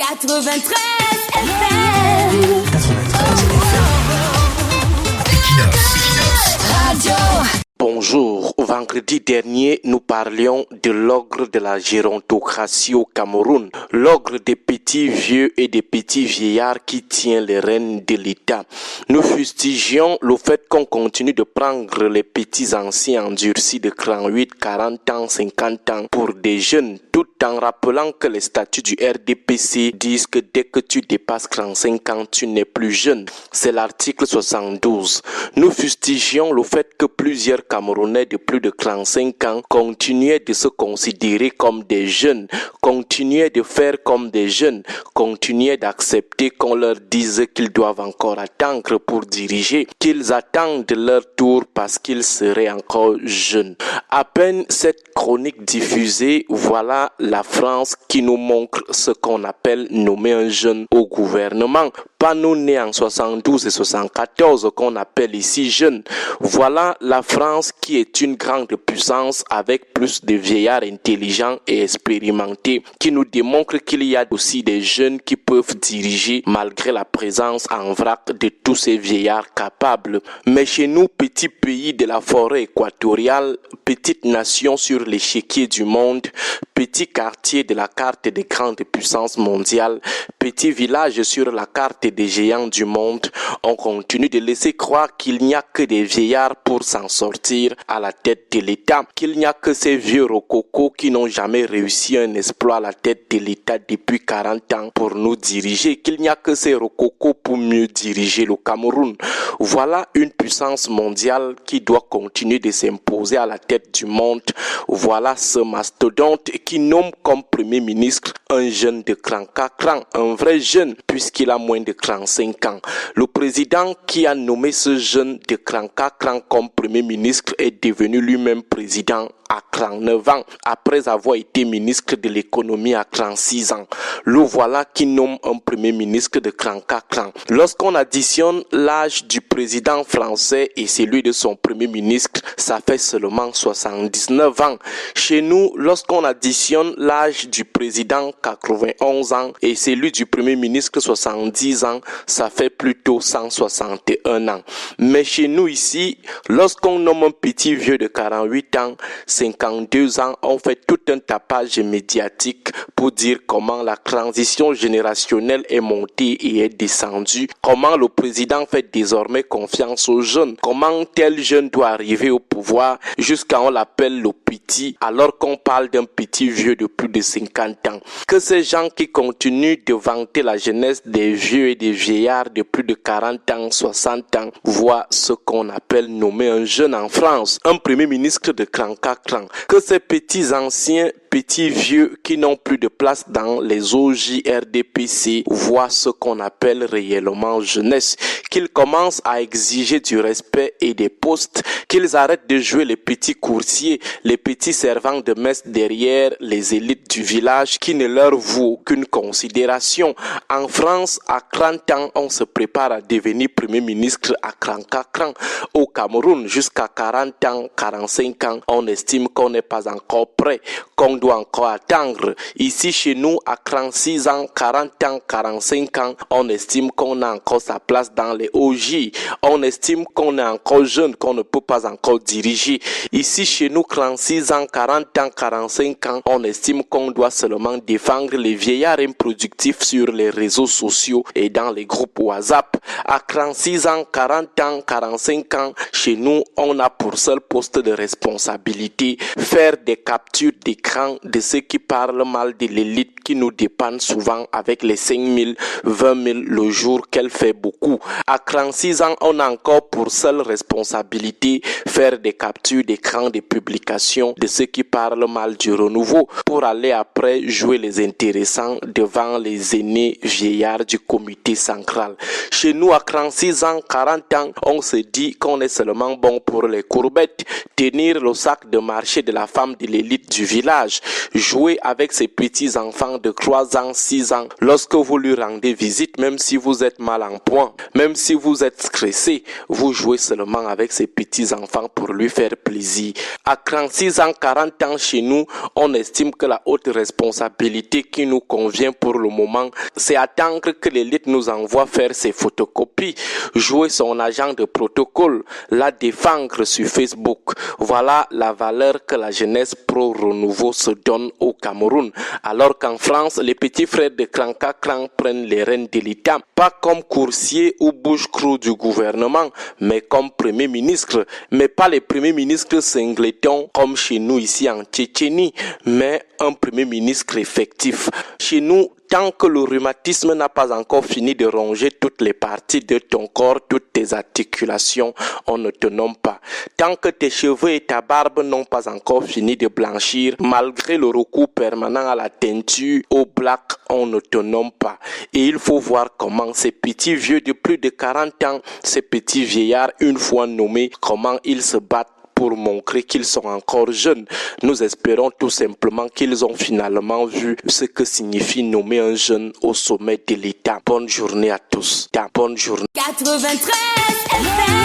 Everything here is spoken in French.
93 FM. Radio. Bonjour, vendredi dernier, nous parlions de l'ogre de la gérontocratie au Cameroun, l'ogre des petits vieux et des petits vieillards qui tient les rênes de l'État. Nous fustigions le fait qu'on continue de prendre les petits anciens endurcis de 38, 40 ans, 50 ans pour des jeunes, tout en rappelant que les statuts du RDPC disent que dès que tu dépasses 35 ans, tu n'es plus jeune. C'est l'article 72. Nous fustigions le fait que plusieurs Camerounais de plus de 35 ans continuaient de se considérer comme des jeunes, continuaient de faire comme des jeunes, continuaient d'accepter qu'on leur dise qu'ils doivent encore attendre pour diriger, qu'ils attendent leur tour parce qu'ils seraient encore jeunes. À peine cette chronique diffusée, voilà la France qui nous montre ce qu'on appelle nommer un jeune au gouvernement. Pas nous nés en 72 et 74 qu'on appelle ici jeunes. Voilà la France qui est une grande puissance avec plus de vieillards intelligents et expérimentés, qui nous démontre qu'il y a aussi des jeunes qui peuvent diriger malgré la présence en vrac de tous ces vieillards capables. Mais chez nous, petit pays de la forêt équatoriale, petite nation sur l'échiquier du monde, petit quartier de la carte des grandes puissances mondiales, petit village sur la carte des géants du monde, on continue de laisser croire qu'il n'y a que des vieillards pour s'en sortir à la tête de l'État, qu'il n'y a que ces vieux rococos qui n'ont jamais réussi un exploit à la tête de l'État depuis 40 ans pour nous diriger, qu'il n'y a que ces rococos pour mieux diriger le Cameroun. Voilà une puissance mondiale qui doit continuer de s'imposer à la tête du monde. Voilà ce mastodonte qui nomme comme premier ministre un jeune de cran, un vrai jeune puisqu'il a moins de 35 ans. Le président qui a nommé ce jeune de cran comme premier ministre est devenu lui-même président à 39 ans, après avoir été ministre de l'économie à 36 ans. Le voilà qui nomme un premier ministre de cran. Lorsqu'on additionne l'âge du président français et celui de son premier ministre, ça fait seulement 79 ans. Chez nous, lorsqu'on additionne l'âge du président 91 ans et celui du premier ministre 70 ans, ça fait plutôt 161 ans. Mais chez nous ici, lorsqu'on nomme un petit vieux de 48 ans, 52 ans, on fait tout un tapage médiatique pour dire comment la transition générationnelle est montée et est descendue, comment le président fait désormais confiance aux jeunes, comment tel jeune doit arriver au pouvoir jusqu'à on l'appelle le petit, alors qu'on parle d'un petit vieux de plus de 50 ans. Que ces gens qui continuent de vanter la jeunesse des vieux et des vieillards de plus de 40 ans, 60 ans, voient ce qu'on appelle nommer un jeune en France, un premier ministre de cran. Que ces petits anciens, petits vieux qui n'ont plus de place dans les OJRDPC voient ce qu'on appelle réellement jeunesse, qu'ils commencent à exiger du respect et des postes, qu'ils arrêtent de jouer les petits coursiers, les petits servants de messe derrière les élites du village qui ne leur vouent aucune considération. En France, à 30 ans, on se prépare à devenir premier ministre à cran. Au Cameroun, jusqu'à 40 ans, 45 ans, on estime qu'on n'est pas encore prêt, qu'on doit encore attendre. Ici, chez nous, à 36 ans, 40 ans, 45 ans, on estime qu'on a encore sa place dans les OJ. On estime qu'on est encore jeune, qu'on ne peut pas encore diriger. Ici, chez nous, 36 ans, 40 ans, 45 ans, on estime qu'on doit seulement défendre les vieillards improductifs sur les réseaux sociaux et dans les groupes WhatsApp. À 36 ans, 40 ans, 45 ans, chez nous, on a pour seul poste de responsabilité faire des captures d'écran de ceux qui parlent mal de l'élite qui nous dépannent souvent avec les 5 000, 20 000 le jour qu'elle fait beaucoup. À 36 ans, on a encore pour seule responsabilité faire des captures d'écran de publications de ceux qui parlent mal du renouveau pour aller après jouer les intéressants devant les aînés vieillards du comité central. Chez nous, à 36 ans, 40 ans, on se dit qu'on est seulement bon pour les courbettes, tenir le sac de marché de la femme de l'élite du village, jouer avec ses petits enfants enfant de 3 ans, 6 ans, lorsque vous lui rendez visite, même si vous êtes mal en point, même si vous êtes stressé, vous jouez seulement avec ces petits enfants pour lui faire plaisir. À 36 ans, 40 ans chez nous, on estime que la haute responsabilité qui nous convient pour le moment, c'est attendre que l'élite nous envoie faire ses photocopies, jouer son agent de protocole, la défendre sur Facebook. Voilà la valeur que la jeunesse pro-renouveau se donne au Cameroun. Alors qu'en France, les petits frères de Kranka Kran prennent les rênes de l'État, pas comme coursier ou bouche-crue du gouvernement, mais comme premier ministre. Mais pas les premiers ministres singletons comme chez nous ici en Tchétchénie, mais un premier ministre effectif. Chez nous, tant que le rhumatisme n'a pas encore fini de ronger toutes les parties de ton corps, toutes tes articulations, on ne te nomme pas. Tant que tes cheveux et ta barbe n'ont pas encore fini de blanchir, malgré le recours permanent à la teinture au black, on ne te nomme pas. Et il faut voir comment ces petits vieux de plus de 40 ans, ces petits vieillards, une fois nommés, comment ils se battent pour montrer qu'ils sont encore jeunes. Nous espérons tout simplement qu'ils ont finalement vu ce que signifie nommer un jeune au sommet de l'État. Bonne journée à tous. Bonne journée. 93 FM.